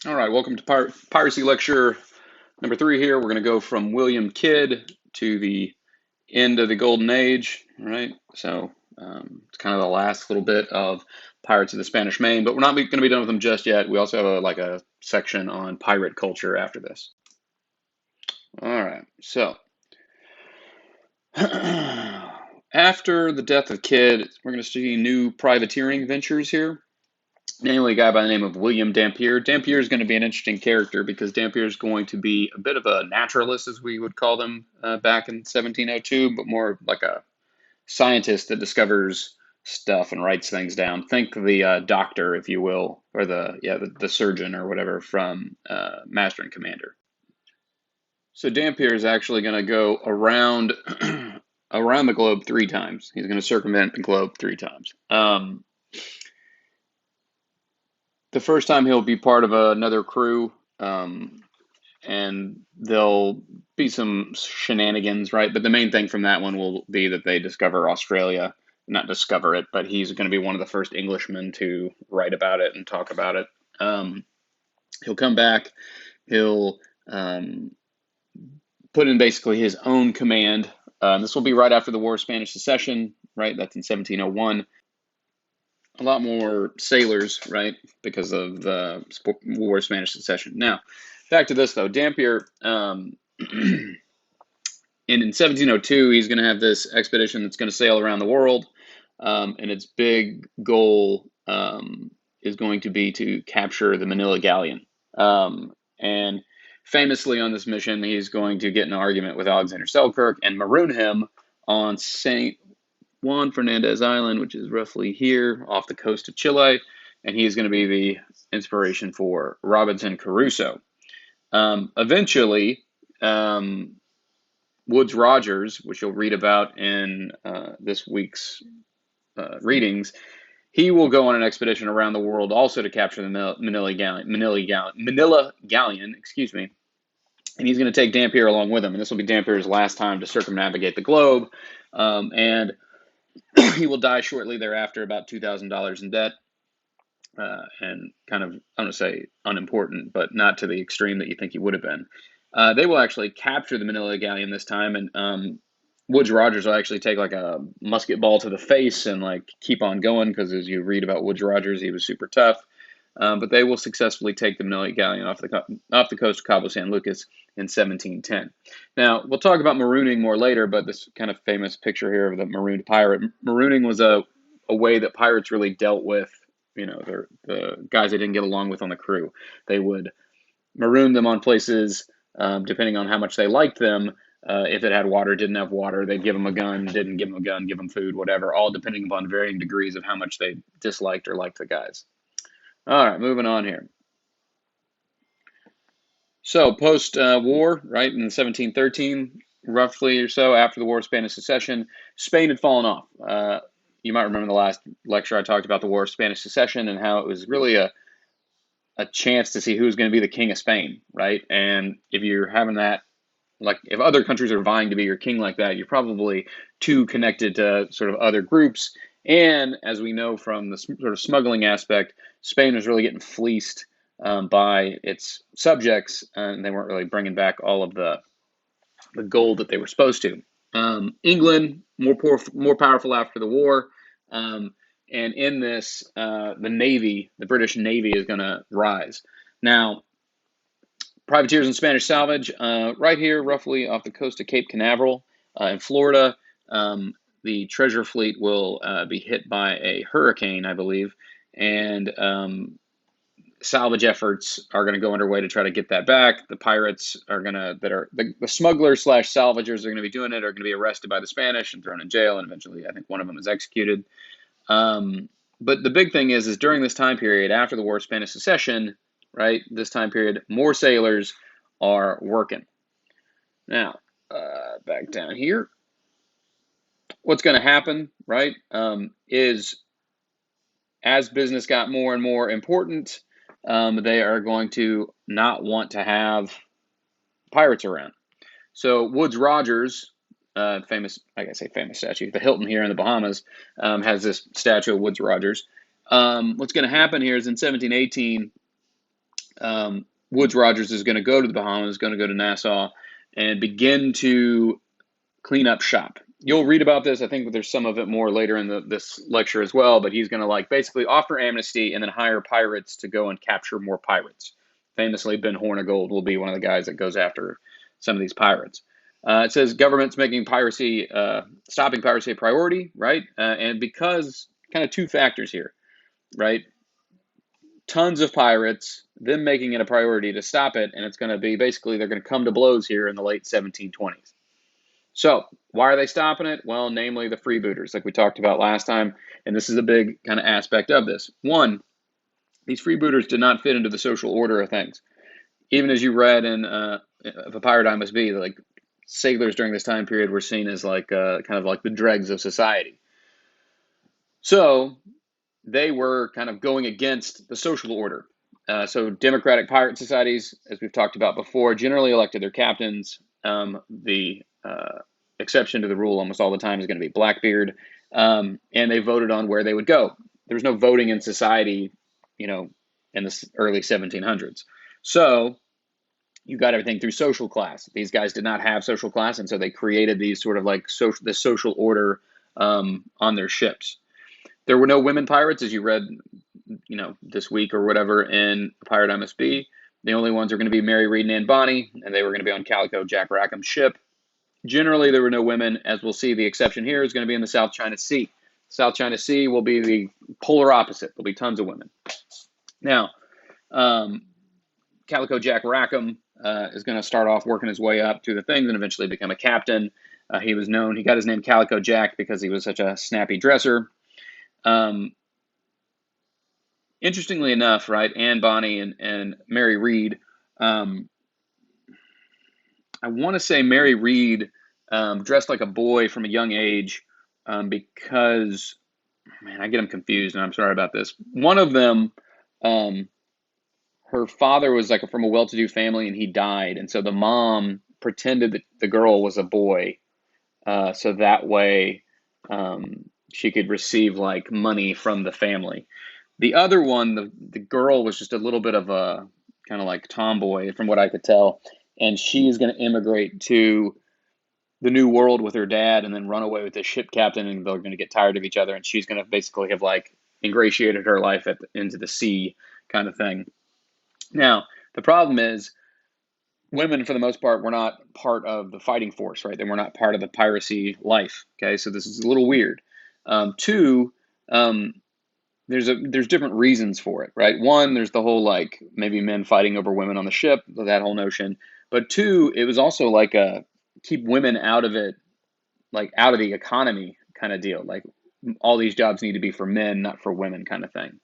All right, welcome to Piracy Lecture number 3 here. We're going to go from William Kidd to the end of the Golden Age, all right? So it's kind of the last little bit of Pirates of the Spanish Main, but we're not going to be done with them just yet. We also have a section on pirate culture after this. All right, so after the death of Kidd, we're going to see new privateering ventures here. Namely, a guy by the name of William Dampier. Dampier is going to be an interesting character because Dampier is going to be a bit of a naturalist, as we would call them back in 1702, but more like a scientist that discovers stuff and writes things down. Think the doctor, if you will, or the surgeon or whatever from Master and Commander. So Dampier is actually going to go around around the globe 3 times. He's going to circumvent the globe 3 times. The first time he'll be part of another crew, and there'll be some shenanigans, right? But the main thing from that one will be that they discover Australia. Not discover it, but he's going to be one of the first Englishmen to write about it and talk about it. He'll come back. He'll put in basically his own command. This will be right after the War of Spanish Succession, right? That's in 1701. A lot more sailors, right, because of the War of Spanish Succession. Now, back to this, though. Dampier, in 1702, he's going to have this expedition that's going to sail around the world, and its big goal is going to be to capture the Manila Galleon. And famously on this mission, he's going to get in an argument with Alexander Selkirk and maroon him on St. Juan Fernandez Island, which is roughly here off the coast of Chile, and he's going to be the inspiration for Robinson Crusoe. Eventually, Woodes Rogers, which you'll read about in this week's readings, he will go on an expedition around the world also to capture the Manila Galleon, excuse me, and he's going to take Dampier along with him, and this will be Dampier's last time to circumnavigate the globe, and he will die shortly thereafter, about $2,000 in debt, and kind of, I don't want to say unimportant, but not to the extreme that you think he would have been. They will actually capture the Manila Galleon this time, and Woodes Rogers will actually take like a musket ball to the face and like keep on going because as you read about Woodes Rogers, he was super tough. But they will successfully take the Manila Galleon off the coast of Cabo San Lucas in 1710. Now, we'll talk about marooning more later, but this kind of famous picture here of the marooned pirate. Marooning was a way that pirates really dealt with, the guys they didn't get along with on the crew. They would maroon them on places, depending on how much they liked them. If it had water, didn't have water, they'd give them a gun, didn't give them a gun, give them food, whatever, all depending upon varying degrees of how much they disliked or liked the guys. All right, moving on here. So post-war, right, in 1713, roughly or so, after the War of Spanish Succession, Spain had fallen off. You might remember the last lecture I talked about the War of Spanish Succession and how it was really a chance to see who's going to be the king of Spain, right? And if you're having that, like if other countries are vying to be your king like that, you're probably too connected to sort of other groups. And as we know from the sort of smuggling aspect, Spain was really getting fleeced by its subjects, and they weren't really bringing back all of the gold that they were supposed to. England, more powerful after the war, and in this, the British Navy is going to rise. Now, privateers and Spanish salvage, right here, roughly off the coast of Cape Canaveral in Florida. The treasure fleet will be hit by a hurricane, I believe, and salvage efforts are going to go underway to try to get that back. The pirates are going to, the smugglers / salvagers are going to be doing it, are going to be arrested by the Spanish and thrown in jail, and eventually I think one of them is executed. But the big thing is during this time period, after the War of Spanish Succession, right, this time period, more sailors are working. Now, back down here, what's going to happen, right, is as business got more and more important, they are going to not want to have pirates around. So Woodes Rogers, famous statue, the Hilton here in the Bahamas, has this statue of Woodes Rogers. What's going to happen here is in 1718, Woodes Rogers is going to go to the Bahamas, going to go to Nassau, and begin to clean up shop. You'll read about this. I think there's some of it more later in this lecture as well, but he's going to like basically offer amnesty and then hire pirates to go and capture more pirates. Famously, Ben Hornigold will be one of the guys that goes after some of these pirates. It says government's making piracy, stopping piracy a priority, right? And because kind of two factors here, right? Tons of pirates, them making it a priority to stop it, and it's going to be basically they're going to come to blows here in the late 1720s. So why are they stopping it? Well, namely the freebooters, like we talked about last time, and this is a big kind of aspect of this. One, these freebooters did not fit into the social order of things. Even as you read in If a Pirate I Must Be, like sailors during this time period were seen as like kind of like the dregs of society. So they were kind of going against the social order. So democratic pirate societies, as we've talked about before, generally elected their captains. The exception to the rule almost all the time is going to be Blackbeard, and they voted on where they would go. There was no voting in society, in the early 1700s. So you got everything through social class. These guys did not have social class, and so they created these sort of like the social order on their ships. There were no women pirates, as you read, this week or whatever in Pirate I Must Be. The only ones are going to be Mary Read and Anne Bonny, and they were going to be on Calico Jack Rackham's ship. Generally, there were no women. As we'll see, the exception here is going to be in the South China Sea. South China Sea will be the polar opposite. There'll be tons of women. Now, Calico Jack Rackham is going to start off working his way up through the things and eventually become a captain. He got his name Calico Jack because he was such a snappy dresser. Interestingly enough, right, Anne Bonny and Mary Read, I want to say Mary Read dressed like a boy from a young age because, man, I get them confused, and I'm sorry about this. One of them, her father was like from a well-to-do family, and he died, and so the mom pretended that the girl was a boy, so that way she could receive like money from the family. The other one, the girl was just a little bit of a kind of like tomboy from what I could tell. And she is going to immigrate to the New World with her dad and then run away with the ship captain, and they're going to get tired of each other. And she's going to basically have like ingratiated her life into the sea kind of thing. Now, the problem is women, for the most part, were not part of the fighting force, right? They were not part of the piracy life. Okay, so this is a little weird. Two, there's different reasons for it, right? One, there's the whole like maybe men fighting over women on the ship, that whole notion. But two, it was also like a keep women out of it, like out of the economy kind of deal. Like all these jobs need to be for men, not for women kind of thing.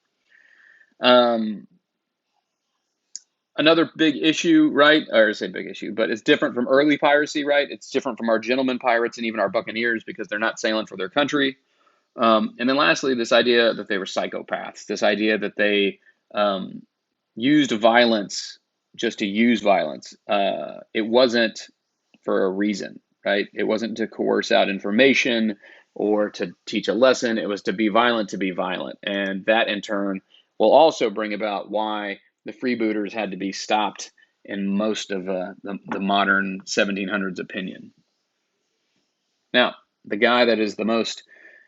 Another big issue, right? Or I say big issue, but it's different from early piracy, right? It's different from our gentleman pirates and even our buccaneers because they're not sailing for their country. And then lastly, this idea that they were psychopaths, this idea that they used violence just to use violence. It wasn't for a reason, right? It wasn't to coerce out information or to teach a lesson. It was to be violent to be violent. And that in turn will also bring about why the freebooters had to be stopped in most of the modern 1700s opinion. Now, the guy that is the most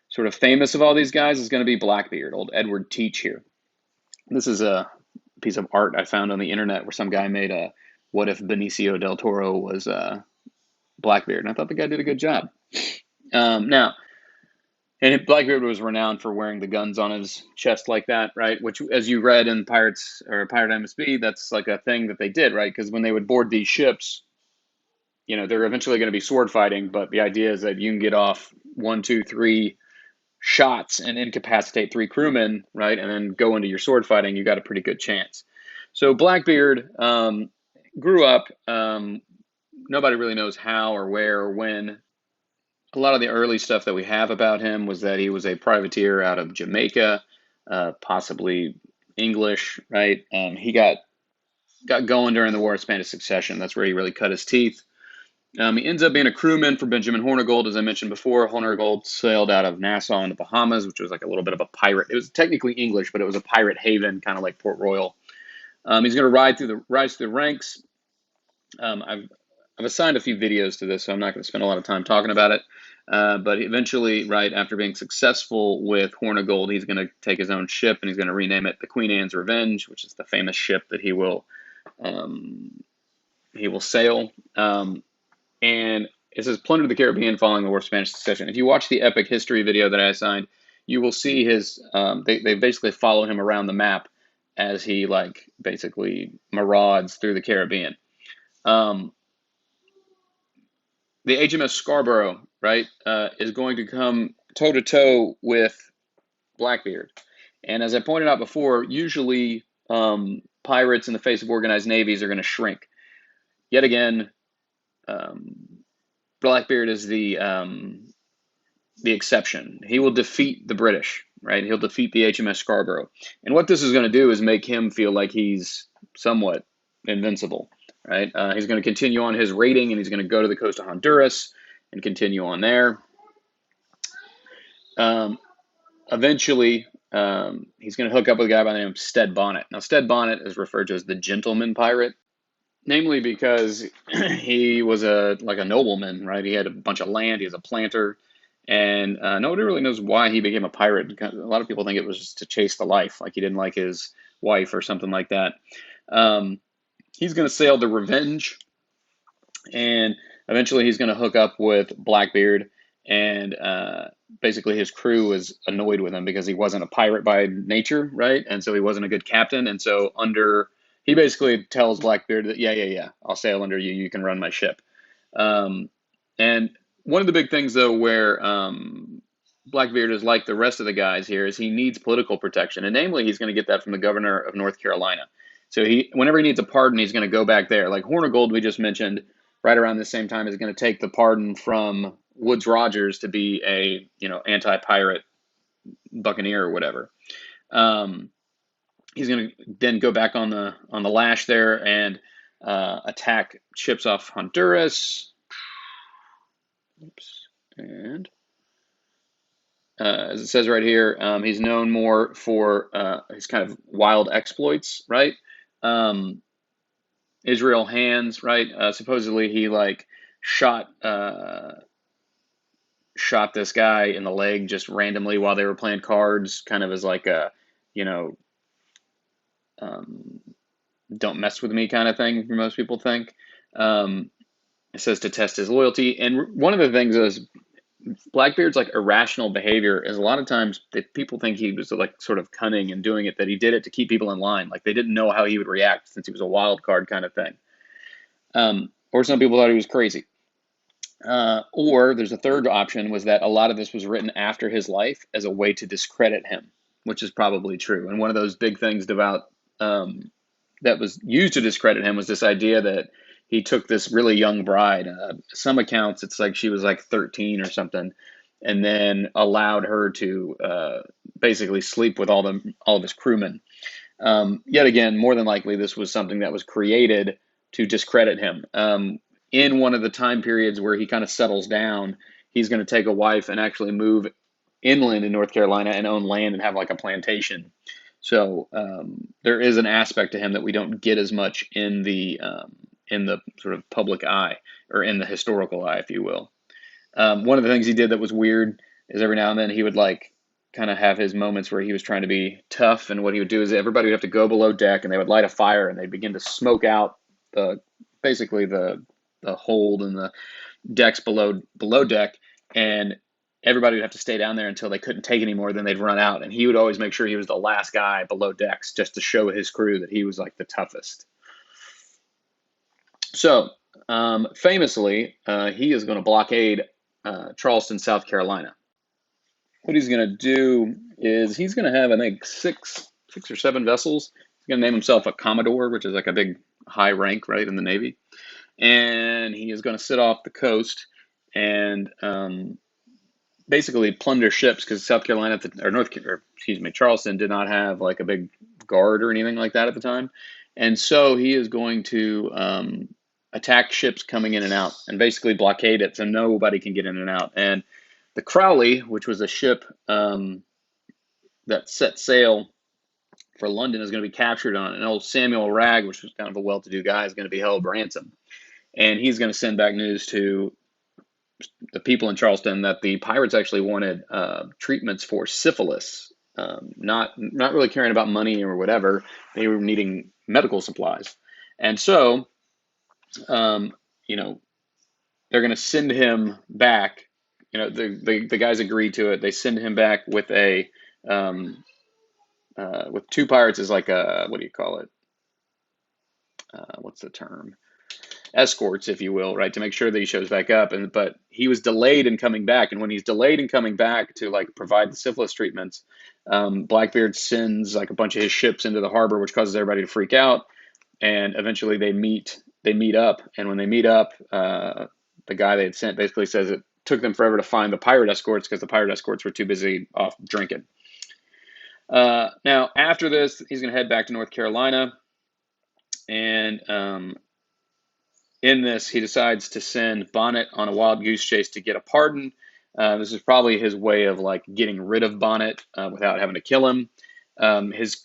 sort of famous of all these guys is going to be Blackbeard, old Edward Teach here. This is a piece of art I found on the internet where some guy made a what if Benicio del Toro was Blackbeard, and I thought the guy did a good job. Now, and Blackbeard was renowned for wearing the guns on his chest like that, right? Which, as you read in Pirates or Pirate I Must Be, that's like a thing that they did, right? Because when they would board these ships, they're eventually going to be sword fighting, but the idea is that you can get off 1, 2, 3 shots and incapacitate 3 crewmen, right? And then go into your sword fighting, you got a pretty good chance. So Blackbeard grew up, nobody really knows how or where or when. A lot of the early stuff that we have about him was that he was a privateer out of Jamaica, possibly English, right? He got going during the War of Spanish Succession. That's where he really cut his teeth. He ends up being a crewman for Benjamin Hornigold, as I mentioned before. Hornigold sailed out of Nassau in the Bahamas, which was like a little bit of a pirate. It was technically English, but it was a pirate haven, kind of like Port Royal. He's going to rise through the ranks. I've assigned a few videos to this, so I'm not going to spend a lot of time talking about it. But eventually, right after being successful with Horn of Gold, he's going to take his own ship and he's going to rename it the Queen Anne's Revenge, which is the famous ship that um, he will sail. And it says plunder the Caribbean following the War of Spanish Succession. If you watch the epic history video that I assigned, you will see his. They basically follow him around the map as he basically marauds through the Caribbean. The HMS Scarborough, right, is going to come toe to toe with Blackbeard. And as I pointed out before, usually pirates in the face of organized navies are going to shrink. Yet again, Blackbeard is the exception. He will defeat the British, right? He'll defeat the HMS Scarborough. And what this is going to do is make him feel like he's somewhat invincible, right? He's going to continue on his raiding, and he's going to go to the coast of Honduras and continue on there. Eventually, he's going to hook up with a guy by the name of Stead Bonnet. Now, Stead Bonnet is referred to as the gentleman pirate, namely because he was a nobleman, right? He had a bunch of land. He was a planter. And nobody really knows why he became a pirate. A lot of people think it was just to chase the life, like he didn't like his wife or something like that. He's going to sail the Revenge, and eventually he's going to hook up with Blackbeard, and basically his crew was annoyed with him because he wasn't a pirate by nature, right? And so he wasn't a good captain, and so he basically tells Blackbeard that, yeah, I'll sail under you, you can run my ship. And one of the big things, though, where Blackbeard is like the rest of the guys here is he needs political protection. And namely, he's going to get that from the governor of North Carolina. So whenever he needs a pardon, he's going to go back there. Like Horn of Gold, we just mentioned, right around the same time, is going to take the pardon from Woodes Rogers to be a anti-pirate buccaneer or whatever. He's going to then go back on the lash there and attack ships off Honduras. Oops. And as it says right here, he's known more for his kind of wild exploits, right? Israel Hands, right? Supposedly he shot this guy in the leg just randomly while they were playing cards, kind of as like a, don't mess with me kind of thing, most people think. It says to test his loyalty. And one of the things is Blackbeard's irrational behavior is a lot of times that people think he was sort of cunning and doing it, that he did it to keep people in line. Like they didn't know how he would react since he was a wild card kind of thing. Or some people thought he was crazy. Or there's a third option, was that a lot of this was written after his life as a way to discredit him, which is probably true. And one of those big things about that was used to discredit him was this idea that he took this really young bride. Some accounts, it's like she was 13 or something, and then allowed her to basically sleep with all of his crewmen. Yet again, more than likely, this was something that was created to discredit him. In one of the time periods where he kind of settles down, he's going to take a wife and actually move inland in North Carolina and own land and have a plantation. So there is an aspect to him that we don't get as much in the sort of public eye, or in the historical eye, if you will. One of the things he did that was weird is every now and then he would kind of have his moments where he was trying to be tough, and what he would do is everybody would have to go below deck and they would light a fire and they'd begin to smoke out basically the hold and the decks below deck, and everybody would have to stay down there until they couldn't take anymore. Then they'd run out, and he would always make sure he was the last guy below decks just to show his crew that he was the toughest. So famously, he is going to blockade Charleston, South Carolina. What he's going to do is he's going to have, I think, six or seven vessels. He's going to name himself a Commodore, which is a big high rank, right, in the Navy. And he is going to sit off the coast and basically plunder ships, because Charleston did not have a big guard or anything like that at the time. And so he is going to attack ships coming in and out and basically blockade it so nobody can get in and out. And the Crowley, which was a ship that set sail for London is going to be captured on it. And old Samuel Wragg, which was kind of a well-to-do guy, is going to be held ransom. And he's going to send back news to the people in Charleston that the pirates actually wanted treatments for syphilis, not really caring about money or whatever. They were needing medical supplies. And so, you know, they're going to send him back. You know, the guys agreed to it. They send him back with a with two pirates as like a, what do you call it? What's the term? Escorts, if you will, right, to make sure that he shows back up. But he was delayed in coming back, and when he's delayed in coming back to like provide the syphilis treatments, Blackbeard sends like a bunch of his ships into the harbor, which causes everybody to freak out. And eventually they meet up, and when they meet up, the guy they had sent basically says it took them forever to find the pirate escorts because the pirate escorts were too busy off drinking. Now, after this, he's going to head back to North Carolina, and in this, he decides to send Bonnet on a wild goose chase to get a pardon. This is probably his way of like getting rid of Bonnet without having to kill him. His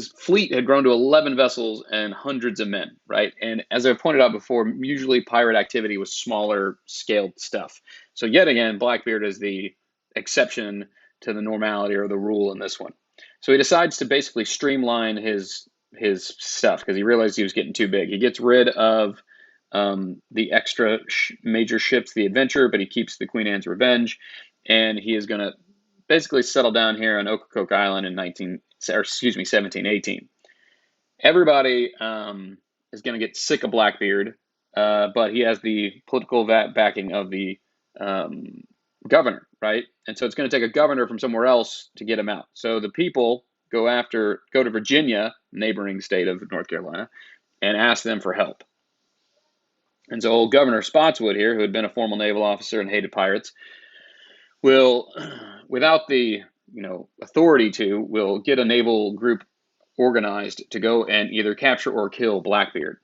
fleet had grown to 11 vessels and hundreds of men, right? And as I pointed out before, usually pirate activity was smaller scaled stuff. So yet again, Blackbeard is the exception to the normality or the rule in this one. So he decides to basically streamline his stuff because he realized he was getting too big. He gets rid of the extra major ships, the Adventure, but he keeps the Queen Anne's Revenge, and he is going to basically settle down here on Ocracoke Island in 1718. Everybody is going to get sick of Blackbeard, but he has the political backing of the governor, right? And so it's going to take a governor from somewhere else to get him out. So the people go to Virginia, neighboring state of North Carolina, and ask them for help. And so old Governor Spotswood here, who had been a formal naval officer and hated pirates, will, without the authority will get a naval group organized to go and either capture or kill Blackbeard.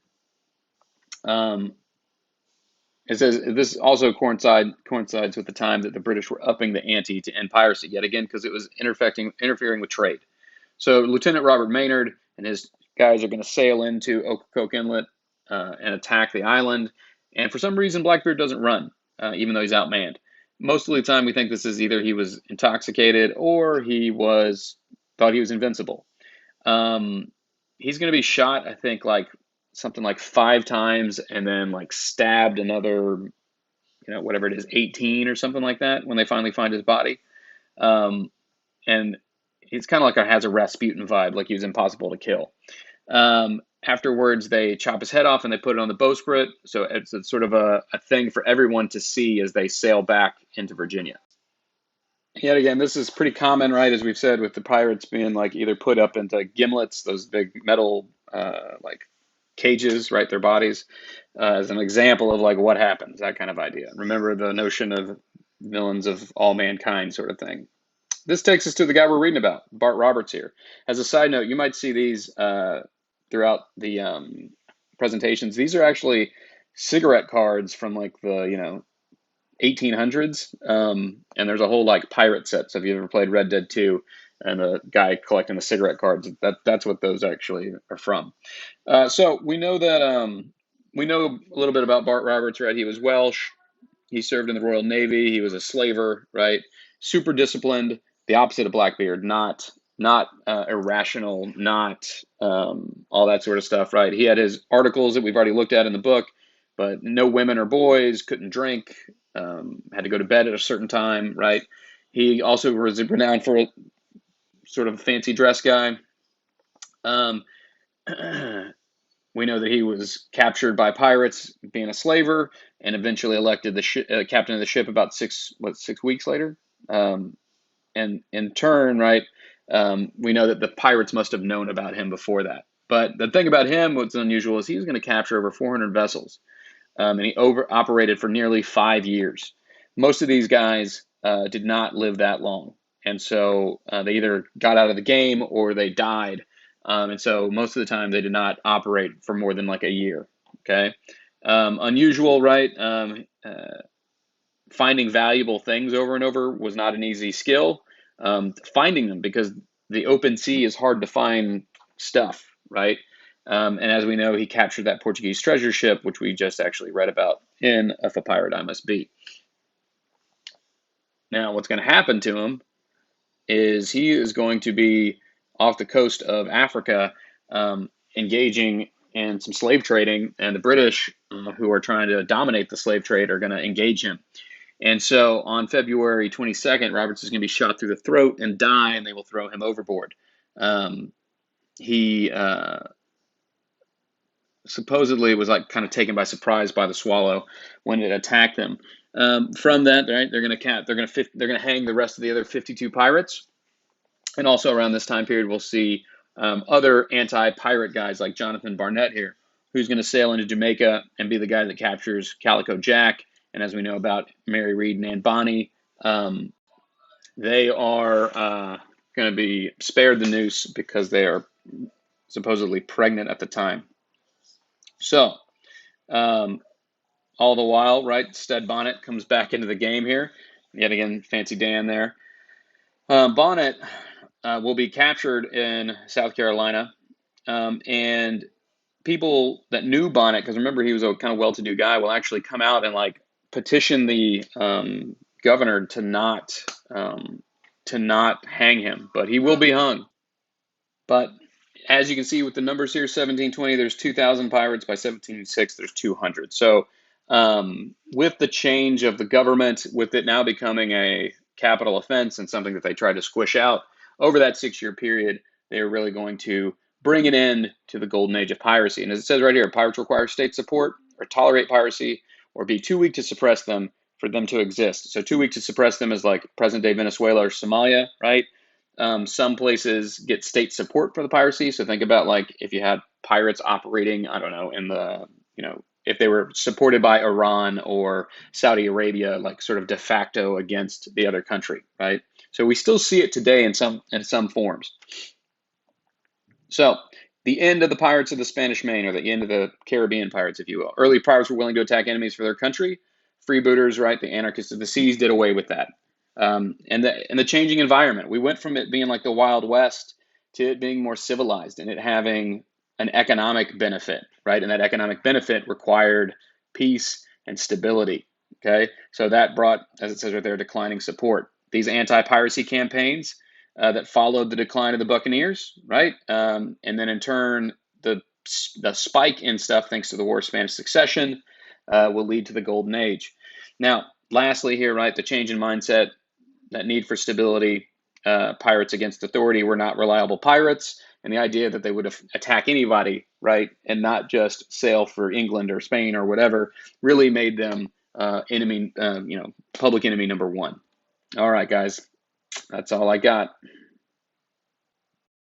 It says this also coincides with the time that the British were upping the ante to end piracy yet again because it was interfering with trade. So Lieutenant Robert Maynard and his guys are going to sail into Ocracoke Inlet and attack the island. And for some reason, Blackbeard doesn't run, even though he's outmanned. Most of the time, we think this is either he was intoxicated or he thought he was invincible. He's going to be shot, I think, like something like 5 times, and then like stabbed another, whatever it is, 18 or something like that when they finally find his body. And he's kind of like has a Rasputin vibe, like he was impossible to kill. Afterwards, they chop his head off and they put it on the bowsprit. So it's sort of a thing for everyone to see as they sail back into Virginia. Yet again, this is pretty common, right? As we've said, with the pirates being like either put up into gimlets, those big metal like cages, right? Their bodies, as an example of like what happens, that kind of idea. Remember the notion of villains of all mankind sort of thing. This takes us to the guy we're reading about, Bart Roberts here. As a side note, you might see these throughout the presentations. These are actually cigarette cards from like the 1800s, and there's a whole like pirate set. So if you ever played Red Dead 2 and the guy collecting the cigarette cards, that's what those actually are from. So we know that we know a little bit about Bart Roberts, right? He was Welsh. He served in the Royal Navy. He was a slaver, right? Super disciplined. The opposite of Blackbeard, not irrational, not all that sort of stuff, right? He had his articles that we've already looked at in the book, but no women or boys, couldn't drink, had to go to bed at a certain time, right? He also was renowned for a sort of fancy dress guy. We know that he was captured by pirates being a slaver and eventually elected the captain of the ship about 6 weeks later. And in turn, right, we know that the pirates must have known about him before that. But the thing about him, what's unusual, is he was going to capture over 400 vessels. And he operated for nearly 5 years. Most of these guys did not live that long. And so they either got out of the game or they died. And so most of the time they did not operate for more than like a year. Okay. Unusual, right? Finding valuable things over and over was not an easy skill. Finding them, because the open sea is hard to find stuff, right? And as we know, he captured that Portuguese treasure ship, which we just actually read about in If a Pirate I Must Be. Now, what's going to happen to him is he is going to be off the coast of Africa, engaging in some slave trading, and the British, who are trying to dominate the slave trade, are going to engage him. And so on February 22nd, Roberts is going to be shot through the throat and die, and they will throw him overboard. He supposedly was like kind of taken by surprise by the Swallow when it attacked them. From that, right, they're going to hang the rest of the other 52 pirates. And also around this time period, we'll see other anti-pirate guys like Jonathan Barnett here, who's going to sail into Jamaica and be the guy that captures Calico Jack. And as we know about Mary Read and Anne Bonny, they are going to be spared the noose because they are supposedly pregnant at the time. So, all the while, right, Stud Bonnet comes back into the game here. Yet again, Fancy Dan there. Bonnet will be captured in South Carolina, and people that knew Bonnet, because remember he was a kind of well-to-do guy, will actually come out and like petition the governor to not hang him, but he will be hung. But as you can see with the numbers here, 1720, there's 2,000 pirates. By 1706, there's 200. So with the change of the government, with it now becoming a capital offense and something that they tried to squish out over that 6-year period, they are really going to bring an end to the golden age of piracy. And as it says right here, pirates require state support or tolerate piracy or be too weak to suppress them for them to exist. So too weak to suppress them is like present-day Venezuela or Somalia, right? Some places get state support for the piracy. So think about like if you had pirates operating, I don't know, in the, if they were supported by Iran or Saudi Arabia, like sort of de facto against the other country, right? So we still see it today in some forms. So the end of the pirates of the Spanish Main, or the end of the Caribbean pirates, if you will. Early pirates were willing to attack enemies for their country. Freebooters, right, the anarchists of the seas did away with that. And the changing environment. We went from it being like the Wild West to it being more civilized and it having an economic benefit, right? And that economic benefit required peace and stability, okay? So that brought, as it says right there, declining support. These anti-piracy campaigns that followed the decline of the Buccaneers, right? And then in turn, the spike in stuff, thanks to the War of Spanish Succession, will lead to the Golden Age. Now, lastly here, right, the change in mindset, that need for stability, pirates against authority were not reliable pirates, and the idea that they would attack anybody, right, and not just sail for England or Spain or whatever, really made them public enemy number one. All right, guys, that's all I got.